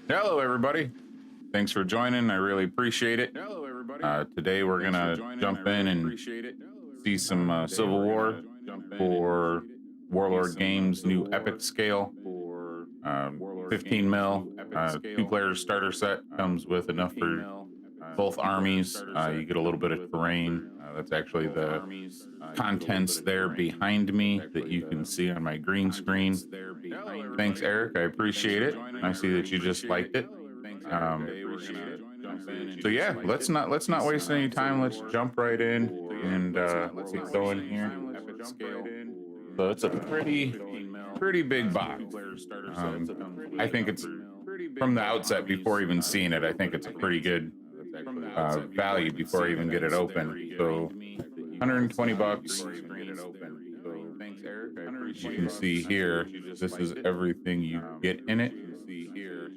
Hello, everybody. Thanks for joining. I really appreciate it. Hello, everybody. Today we're gonna jump in and see some Civil War for Warlord Games' new epic scale. 15 mil, 2-player starter set comes with enough for both armies. You get a little bit of terrain. That's actually the contents there behind me that you can see on my green screen. Thanks, Eric. I appreciate it. I see that you just liked it. Um, so yeah, let's not waste any time. Let's jump right in and let's get going here. So it's a pretty big box. I think it's from the outset before even seeing it. I think it's a pretty good value before I even get it open. So 120 bucks. You can see here, this is everything you get in it.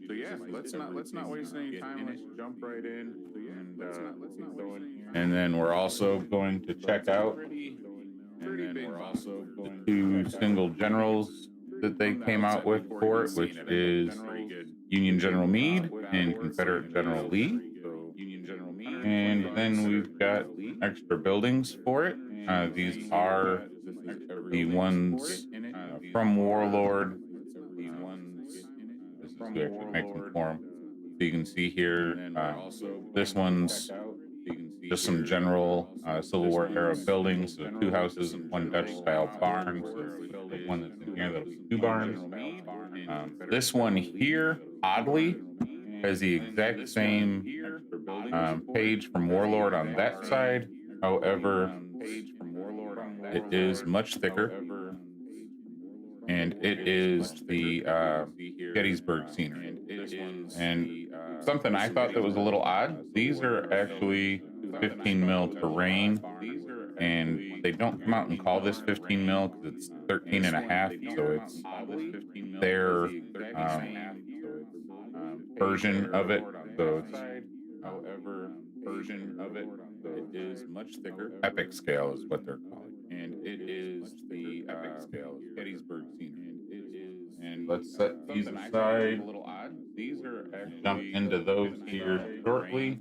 So yeah, let's not waste any time. Let's jump right in and then we're also going to check out the two single generals that they came out with for it, which is Union General Meade and Confederate General Lee. And then we've got extra buildings for it. These are the ones from Warlord. This is who actually makes them for them. So you can see here, this one's just some general Civil War era buildings. So 2 houses and 1 Dutch style barn. So the one that's in here, that'll be 2 barns. This one here, oddly, has the exact same page from Warlord on that side. However, it is much thicker, and it is the Gettysburg scenery. And something I thought that was a little odd, these are actually 15 mil terrain, and they don't come out and call this 15 mil because it's 13 and a half, so it's their version of it. So it's it is much thicker. Epic scale is what they're calling it. And it is the epic scale, Gettysburg scenery. And let's set these aside. These are jump into those here shortly.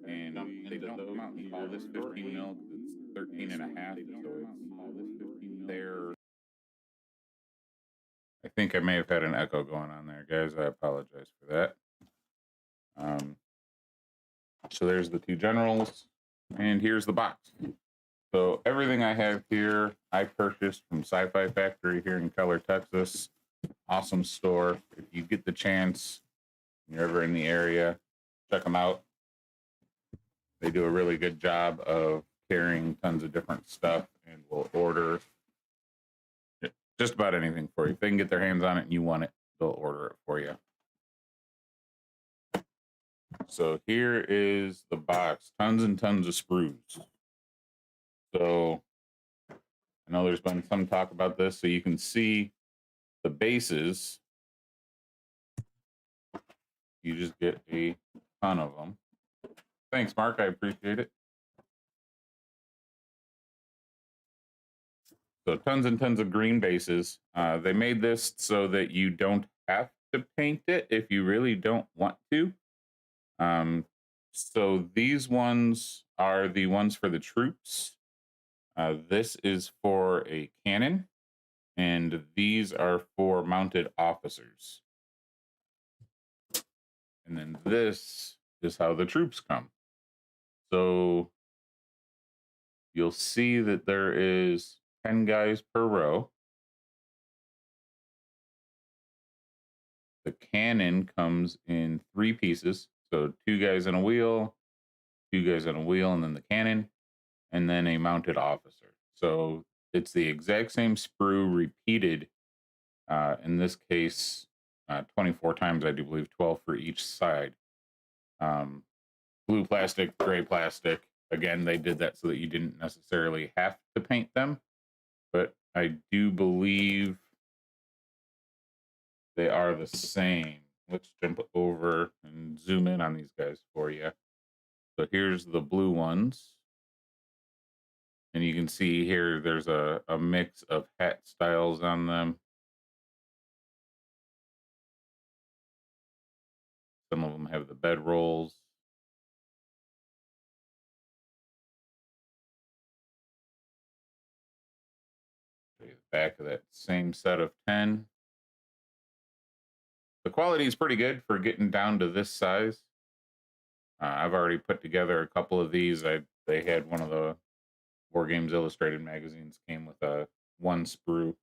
And they don't come out and call this 15 mil because it's 13 and a half. So it's their. I think I may have had an echo going on there, guys. I apologize for that. So there's the 2 generals, and here's the box. So everything I have here, I purchased from Sci-Fi Factory here in Keller, Texas. Awesome store. If you get the chance, you're ever in the area, check them out. They do a really good job of carrying tons of different stuff and will order just about anything for you. If they can get their hands on it and you want it, they'll order it for you. So here is the box, tons and tons of sprues. So I know there's been some talk about this, so you can see the bases. You just get a ton of them. Thanks, Mark. I appreciate it. So tons and tons of green bases. They made this so that you don't have to paint it if you really don't want to. So these ones are the ones for the troops. This is for a cannon, and these are for mounted officers. And then this is how the troops come. So you'll see that there is 10 guys per row. The cannon comes in 3 pieces. So 2 guys in a wheel, 2 guys in a wheel, and then the cannon, and then a mounted officer. So it's the exact same sprue repeated, in this case, 24 times, I do believe, 12 for each side. Blue plastic, gray plastic. Again, they did that so that you didn't necessarily have to paint them, but I do believe they are the same. Let's jump over and zoom in on these guys for you. So here's the blue ones. And you can see here, there's a mix of hat styles on them. Some of them have the bed rolls. Show you the back of that same set of 10. The quality is pretty good for getting down to this size. I've already put together a couple of these. They had one of the War Games Illustrated magazines came with a 1 sprue.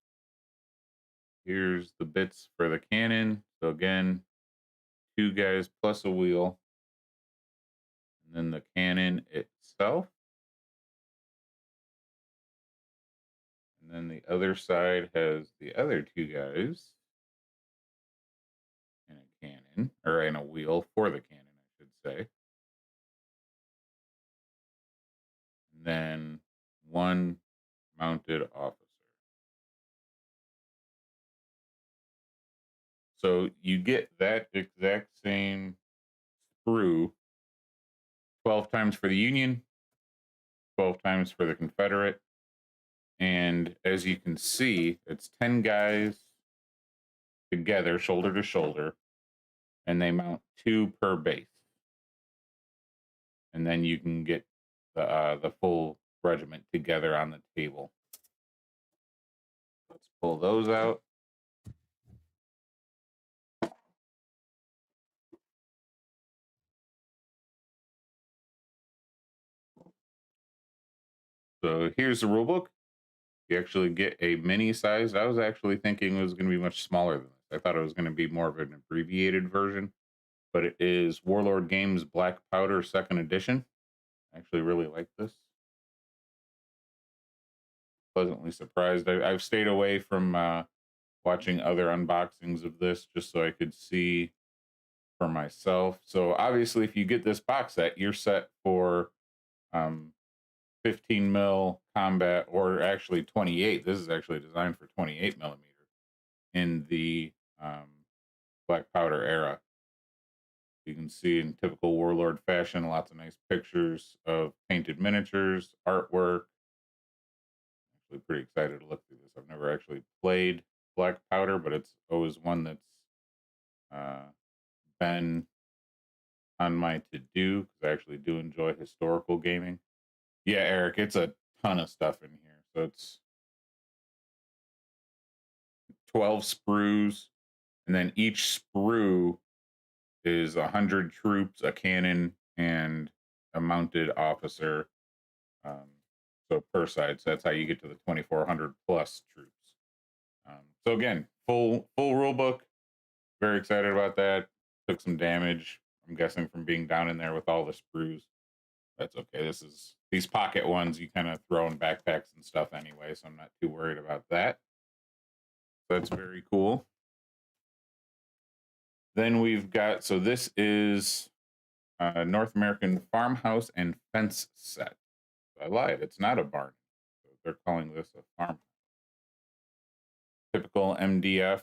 Here's the bits for the cannon. So again, 2 guys plus a wheel. And then the cannon itself. And then the other side has the other 2 guys and a cannon, or in a wheel for the cannon, I should say. And then 1 mounted officer. So you get that exact same sprue 12 times for the Union, 12 times for the Confederate. And as you can see, it's 10 guys together, shoulder to shoulder, and they mount 2 per base. And then you can get the full regiment together on the table. Let's pull those out. So here's the rule book. You actually get a mini size. I was actually thinking it was going to be much smaller than this. I thought it was going to be more of an abbreviated version, but it is Warlord Games Black Powder 2nd edition. I actually really like this. Pleasantly surprised. I've stayed away from watching other unboxings of this just so I could see for myself. So obviously, if you get this box set, you're set for 15 mil combat, or actually 28. This is actually designed for 28 millimeter in the black powder era. You can see in typical Warlord fashion, lots of nice pictures of painted miniatures, artwork. Actually pretty excited to look through this. I've never actually played black powder, but it's always one that's been on my to-do because I actually do enjoy historical gaming. Yeah, Eric, it's a ton of stuff in here. So it's 12 sprues, and then each sprue is 100 troops, a cannon, and a mounted officer. So per side. So that's how you get to the 2,400 plus troops. So again, full rule book. Very excited about that. Took some damage, I'm guessing, from being down in there with all the sprues. That's okay. These pocket ones you kind of throw in backpacks and stuff anyway, so I'm not too worried about that. That's very cool. Then we've got, so this is North American farmhouse and fence set. I lied, it's not a barn. So they're calling this a farmhouse. Typical MDF.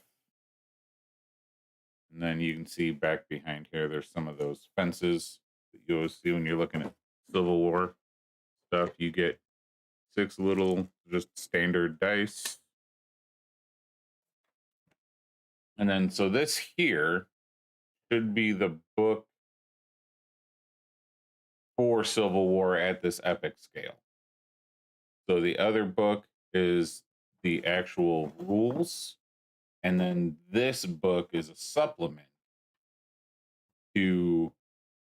And then you can see back behind here, there's some of those fences that you always see when you're looking at Civil War stuff. You get 6 little just standard dice. And then, so this here should be the book for Civil War at this epic scale. So the other book is the actual rules. And then this book is a supplement to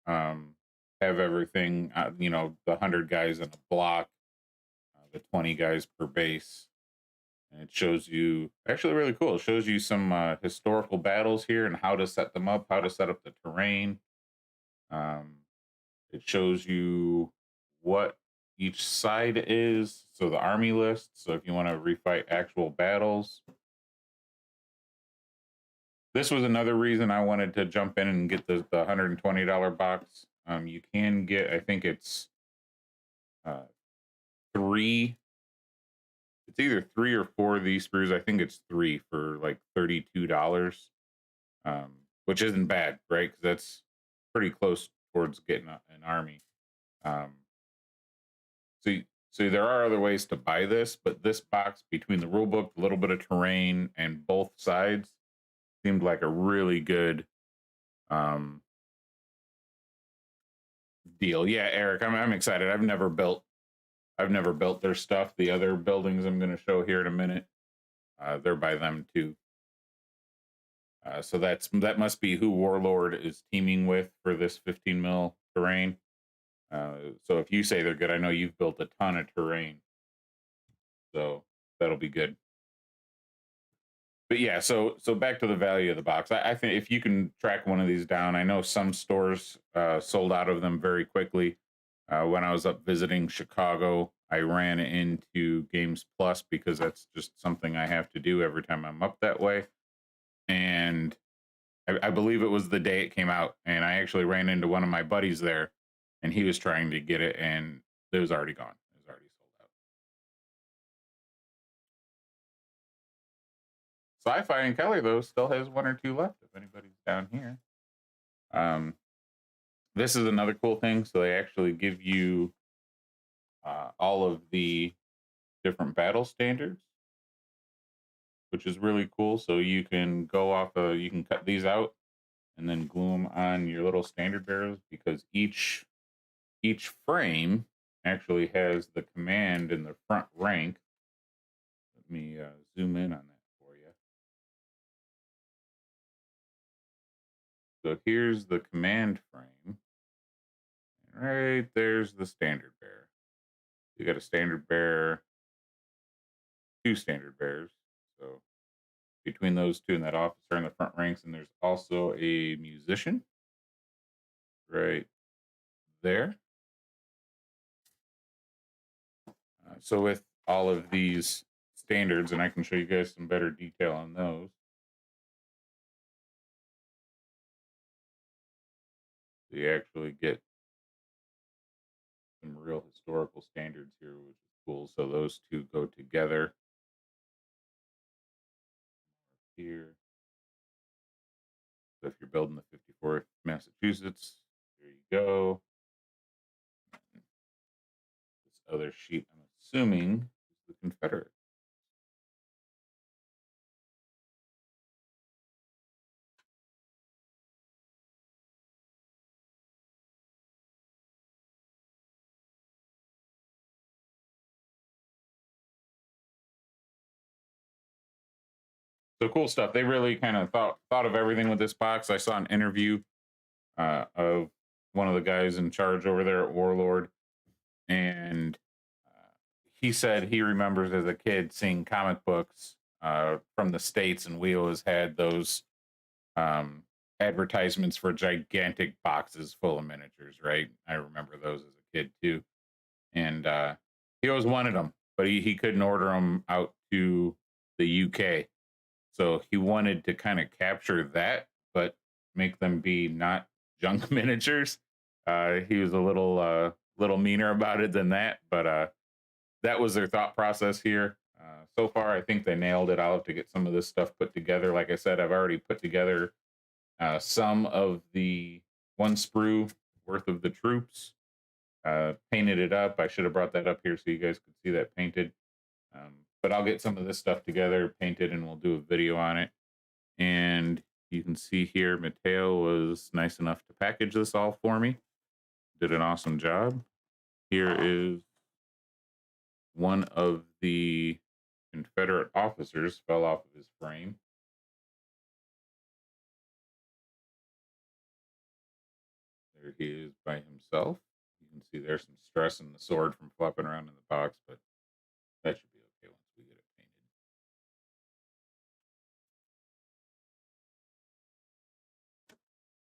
have everything, the 100 guys in a block, the 20 guys per base. And it shows you, actually really cool, it shows you some historical battles here and how to set them up, how to set up the terrain. It shows you what each side is, so the army list. So if you want to refight actual battles. This was another reason I wanted to jump in and get the $120 box. You can get, I think it's 3. It's either 3 or 4 of these sprues. I think it's 3 for like $32, which isn't bad, right? Because that's pretty close towards getting an army. So there are other ways to buy this, but this box, between the rule book, a little bit of terrain, and both sides, seemed like a really good deal. Yeah, Eric, I'm excited. I've never built their stuff. The other buildings I'm going to show here in a minute, they're by them too. So that must be who Warlord is teaming with for this 15 mil terrain. So if you say they're good, I know you've built a ton of terrain, so that'll be good. But yeah, so back to the value of the box. I think if you can track one of these down, I know some stores sold out of them very quickly. When I was up visiting Chicago, I ran into Games Plus because that's just something I have to do every time I'm up that way. And I believe it was the day it came out, and I actually ran into one of my buddies there, and he was trying to get it, and it was already gone. It was already sold out. Sci-Fi and Kelly, though, still has one or two left if anybody's down here. This is another cool thing. So they actually give you all of the different battle standards, which is really cool. So you can go off you can cut these out and then glue them on your little standard bearers, because each frame actually has the command in the front rank. Let me zoom in on that for you. So here's the command frame. Right there's the standard bearer. You got a standard bearer, two standard bearers. So between those two and that officer in the front ranks, and there's also a musician right there. So with all of these standards, and I can show you guys some better detail on those. So you actually get some real historical standards here, which is cool. So those two go together here. So if you're building the 54th Massachusetts, there you go. This other sheet, I'm assuming, is the Confederate. So cool stuff. They really kind of thought of everything with this box. I saw an interview of one of the guys in charge over there at Warlord, and he said he remembers as a kid seeing comic books from the States, and we always had those advertisements for gigantic boxes full of miniatures, right? I remember those as a kid too. And he always wanted them, but he couldn't order them out to the UK. So he wanted to kind of capture that, but make them be not junk miniatures. He was a little meaner about it than that, but that was their thought process here. So far, I think they nailed it. I'll have to get some of this stuff put together. Like I said, I've already put together some of the one sprue worth of the troops, painted it up. I should have brought that up here so you guys could see that painted. But I'll get some of this stuff together, painted, and we'll do a video on it. And you can see here, Mateo was nice enough to package this all for me. Did an awesome job. Here is one of the Confederate officers fell off of his frame. There he is by himself. You can see there's some stress in the sword from flopping around in the box, but that should be okay once we get it painted.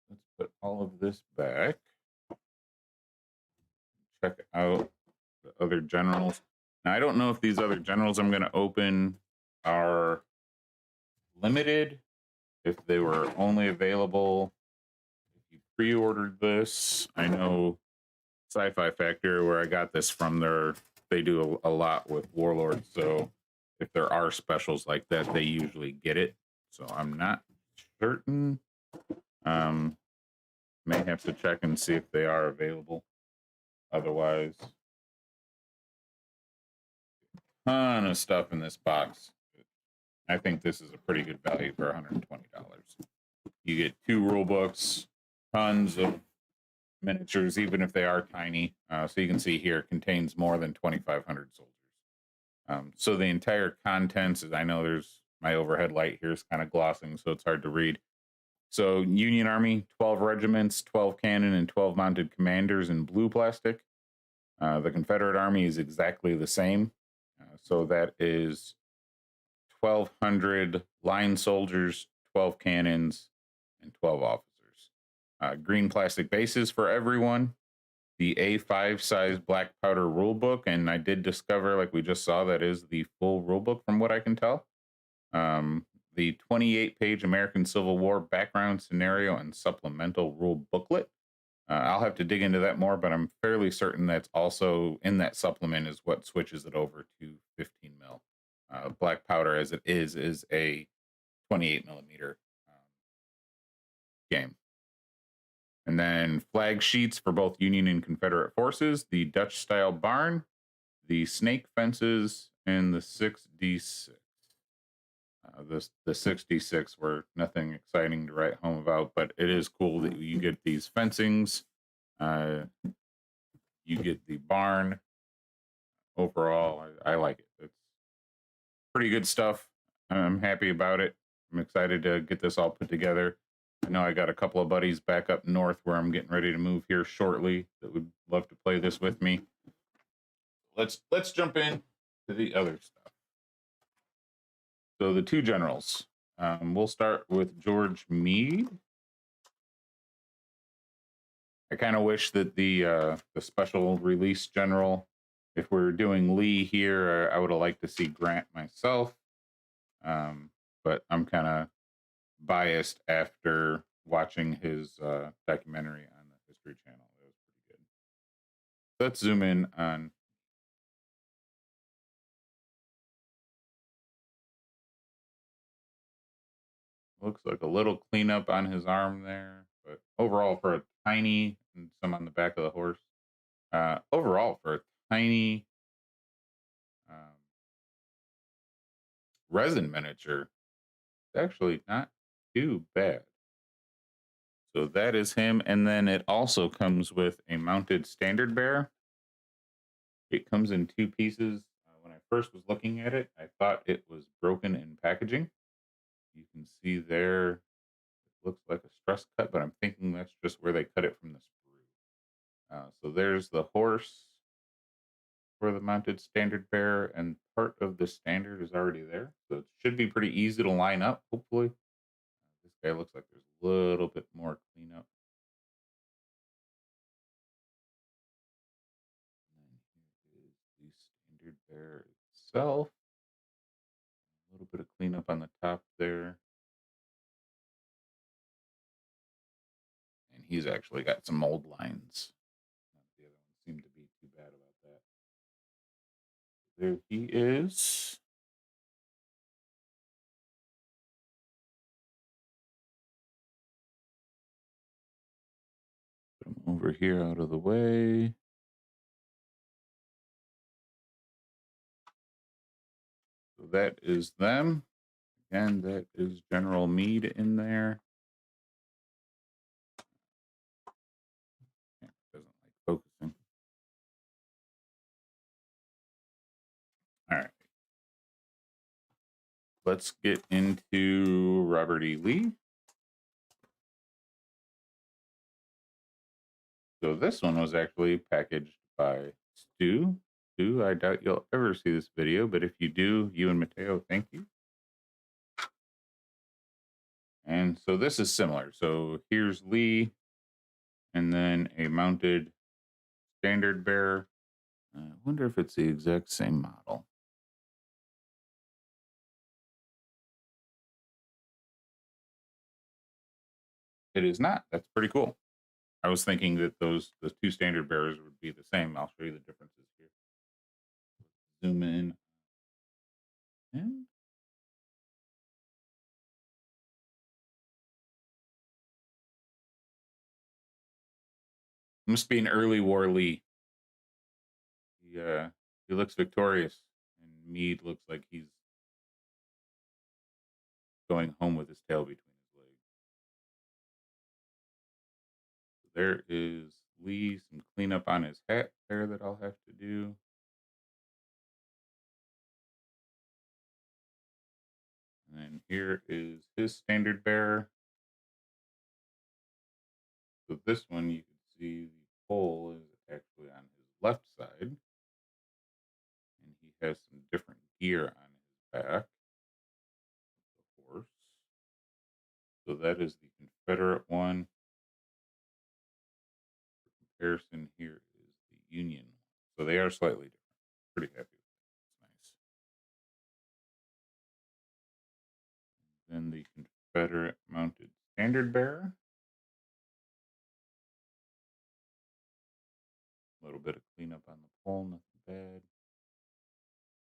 Let's put all of this back. Check out the other generals. Now, I don't know if these other generals I'm going to open are limited, if they were only available if you pre-ordered this. I know Sci-Fi Factory, where I got this from, they do a lot with Warlord, so if there are specials like that, they usually get it. So I'm not certain. May have to check and see if they are available. Otherwise, ton of stuff in this box. I think this is a pretty good value for $120. You get 2 rule books, tons of miniatures, even if they are tiny. So you can see here, contains more than 2,500 soldiers. So the entire contents is, I know there's my overhead light here is kind of glossing, so it's hard to read. So Union Army, 12 regiments, 12 cannon, and 12 mounted commanders in blue plastic. The Confederate Army is exactly the same. So that is 1,200 line soldiers, 12 cannons, and 12 officers. Green plastic bases for everyone. The A5 size black powder rule book, and I did discover, like we just saw, that is the full rule book from what I can tell. The 28-page American Civil War background scenario and supplemental rule booklet. I'll have to dig into that more, but I'm fairly certain that's also in that supplement is what switches it over to 15 mil. Black powder, as it is a 28 millimeter game. And then flag sheets for both Union and Confederate forces, the Dutch style barn, the snake fences, and the 6D6. The 66 were nothing exciting to write home about, but it is cool that you get these fencings. You get the barn. Overall, I like it. It's pretty good stuff. I'm happy about it. I'm excited to get this all put together. I know I got a couple of buddies back up north where I'm getting ready to move here shortly that would love to play this with me. Let's jump in to the other stuff. So the two generals. We'll start with George Meade. I kind of wish that the special release general, if we're doing Lee here, I would have liked to see Grant myself. But I'm kind of biased after watching his documentary on the History Channel. It was pretty good. Let's zoom in on. Looks like a little cleanup on his arm there, but overall for a tiny, and some on the back of the horse. Overall for a tiny resin miniature, it's actually not too bad. So that is him, and then it also comes with a mounted standard bearer. It comes in two pieces. When I first was looking at it, I thought it was broken in packaging. You can see there, it looks like a stress cut, but I'm thinking that's just where they cut it from the sprue. So there's the horse for the mounted standard bearer, and part of the standard is already there. So it should be pretty easy to line up, hopefully. This guy looks like there's a little bit more cleanup. And here is the standard bearer itself. A little bit of cleanup on the top there. And he's actually got some mold lines. The other one seemed to be too bad about that. There he is. Put him over here out of the way. So that is them. Again, that is General Meade in there. Yeah, doesn't like focusing. All right. Let's get into Robert E. Lee. So this one was actually packaged by Stu. Stu, I doubt you'll ever see this video, but if you do, you and Mateo, thank you. And so this is similar. So here's Lee, and then a mounted standard bearer. I wonder if it's the exact same model. It is not. That's pretty cool. I was thinking that those two standard bearers would be the same. I'll show you the differences here. Zoom in. And must be an early war Lee. He looks victorious, and Meade looks like he's going home with his tail between his legs. There is Lee some cleanup on his hat there that I'll have to do. And then here is his standard bearer. So this one, you can see the pole is actually on his left side. And he has some different gear on his back. The horse. So that is the Confederate one. For comparison, here is the Union. So they are slightly different. Pretty happy with that. It's nice. Then the Confederate mounted standard bearer. A little bit of cleanup on the pole, nothing bad.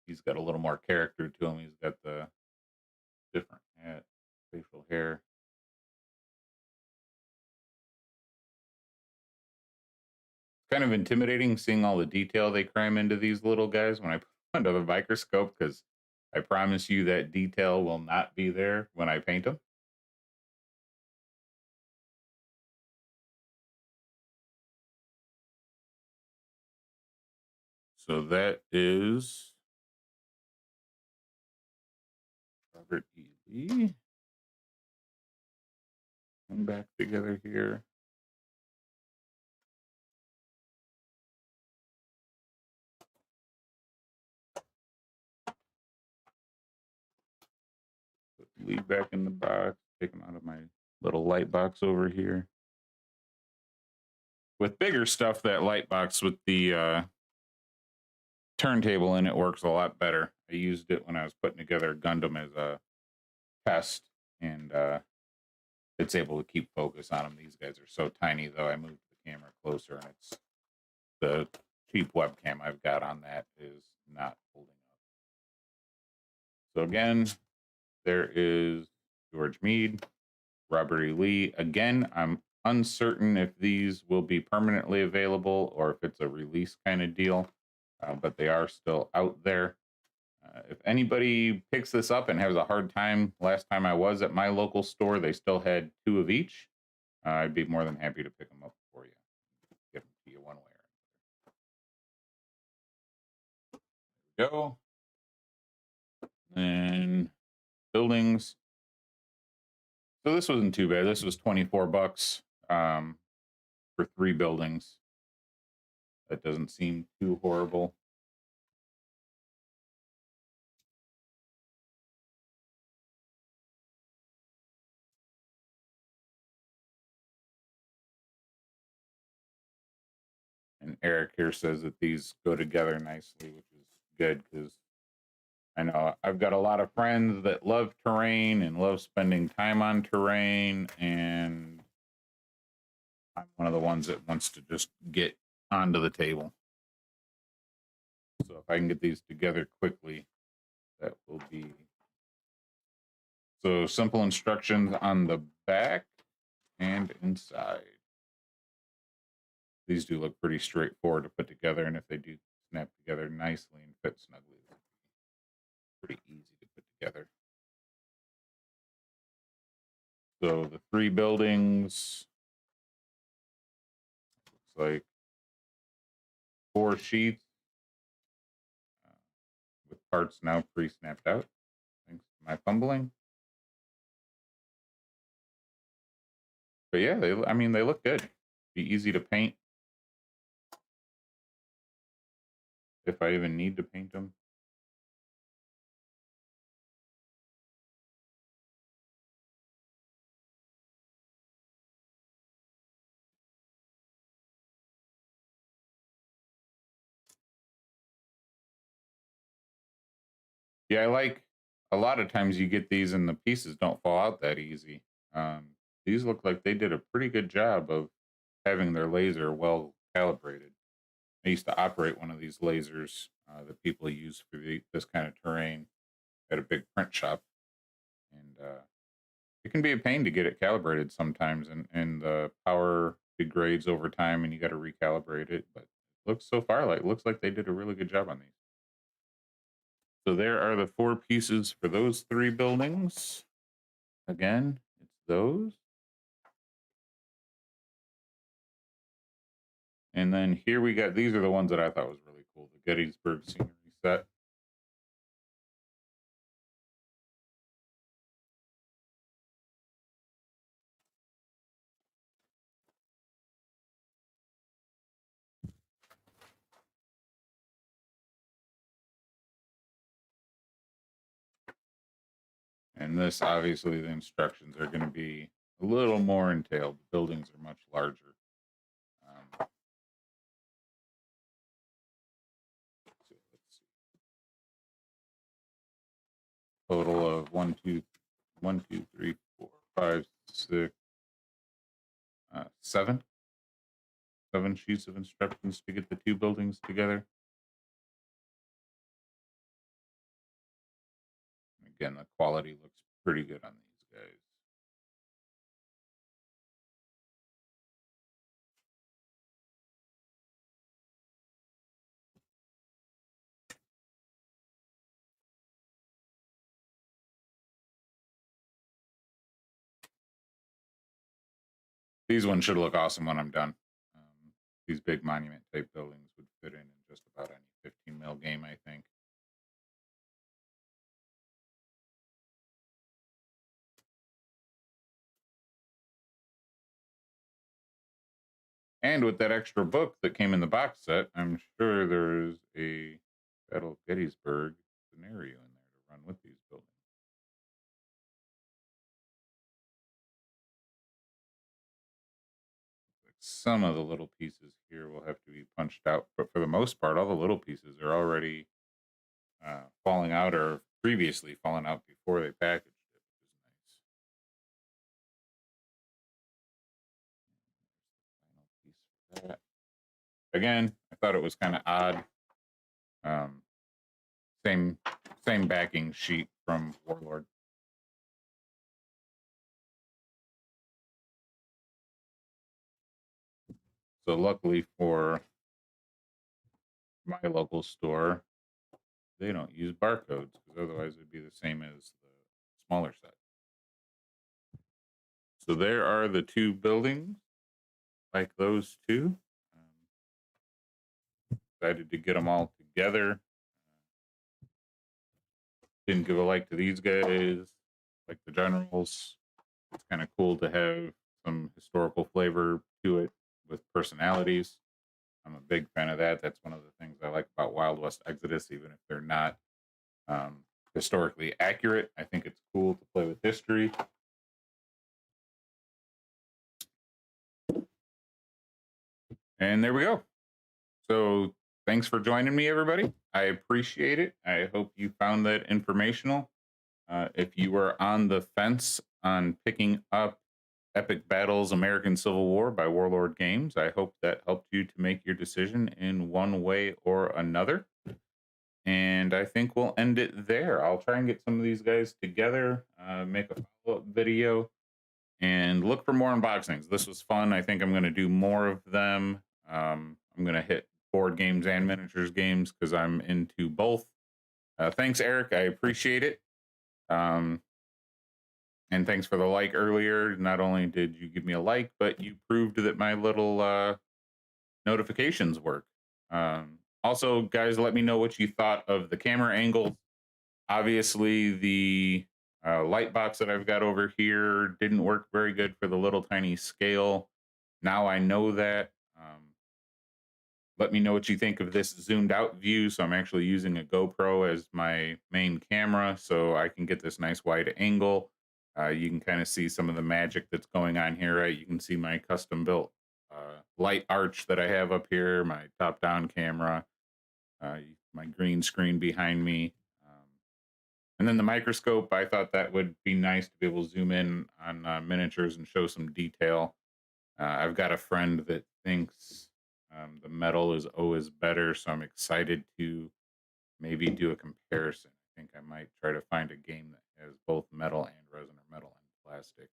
He's got a little more character to him. He's got the different hat, facial hair. It's kind of intimidating seeing all the detail they cram into these little guys when I put them under the microscope, because I promise you that detail will not be there when I paint them. So that is Robert E. Lee. Come back together here. Put Lee back in the box. Take him out of my little light box over here. With bigger stuff, that light box with the turntable in it works a lot better. I used it when I was putting together Gundam as a test, and it's able to keep focus on them. These guys are so tiny, though. I moved the camera closer, and it's the cheap webcam I've got on that is not holding up. So again, there is George Meade, Robert E. Lee. Again, I'm uncertain if these will be permanently available or if it's a release kind of deal, but they are still out there. If anybody picks this up and has a hard time, last time I was at my local store, they still had 2 of each. I'd be more than happy to pick them up for you. Get them to you one way or another. There we go. And buildings. So this wasn't too bad. This was $24 for 3 buildings. That doesn't seem too horrible. And Eric here says that these go together nicely, which is good, because I know I've got a lot of friends that love terrain and love spending time on terrain, and I'm one of the ones that wants to just get onto the table. So if I can get these together quickly, that will be. So simple instructions on the back and inside. These do look pretty straightforward to put together, and if they do snap together nicely and fit snugly, they'll be pretty easy to put together. So the 3 buildings, looks like 4 sheets with parts now pre-snapped out, thanks to my fumbling. But yeah, they look good. Be easy to paint. If I even need to paint them. Yeah, I like a lot of times you get these and the pieces don't fall out that easy. These look like they did a pretty good job of having their laser well calibrated. I used to operate one of these lasers that people use for this kind of terrain at a big print shop, and it can be a pain to get it calibrated sometimes, and the power degrades over time, and you got to recalibrate it. But so far like looks like they did a really good job on these. So there are the 4 pieces for those 3 buildings. Again, it's those. And then here we got, these are the ones that I thought was really cool. The Gettysburg scenery set. And this, obviously, the instructions are going to be a little more entailed. The buildings are much larger. So let's see. Total of 1, 2, 3, 4, 5, 6, 7. 7 sheets of instructions to get the two buildings together. Again, the quality looks pretty good on these guys. These ones should look awesome when I'm done. These big monument type buildings would fit in just about any 15 mil game, I think. And with that extra book that came in the box set, I'm sure there's a Battle of Gettysburg scenario in there to run with these buildings. Like some of the little pieces here will have to be punched out, but for the most part, all the little pieces are already falling out or previously fallen out before they packaged it, which is nice. Final piece for that. Again, I thought it was kind of odd. Same backing sheet from Warlord. So luckily for my local store, they don't use barcodes because otherwise it'd be the same as the smaller set. So there are the two buildings, like those two. Decided to get them all together. Didn't give a like to these guys, like the generals. It's kind of cool to have some historical flavor to it with personalities. I'm a big fan of that. That's one of the things I like about Wild West Exodus, even if they're not historically accurate. I think it's cool to play with history. And there we go. So thanks for joining me, everybody. I appreciate it. I hope you found that informational. If you were on the fence on picking up Epic Battles American Civil War by Warlord Games, I hope that helped you to make your decision in one way or another. And I think we'll end it there. I'll try and get some of these guys together, make a follow-up video, and look for more unboxings. This was fun. I think I'm going to do more of them. I'm going to hit board games and miniatures games because I'm into both. Thanks, Eric. I appreciate it. And thanks for the like earlier. Not only did you give me a like, but you proved that my little notifications work. Also, guys, let me know what you thought of the camera angles. Obviously, the light box that I've got over here didn't work very good for the little tiny scale. Now I know that. Let me know what you think of this zoomed out view. So I'm actually using a GoPro as my main camera so I can get this nice wide angle. You can kind of see some of the magic that's going on here, right? You can see my custom built light arch that I have up here, my top down camera, my green screen behind me. And then the microscope, I thought that would be nice to be able to zoom in on miniatures and show some detail. I've got a friend that thinks the metal is always better, so I'm excited to maybe do a comparison. I think I might try to find a game that has both metal and resin or metal and plastic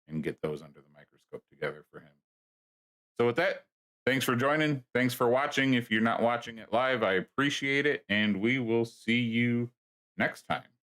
and get those under the microscope together for him. So with that, thanks for joining. Thanks for watching. If you're not watching it live, I appreciate it, and we will see you next time.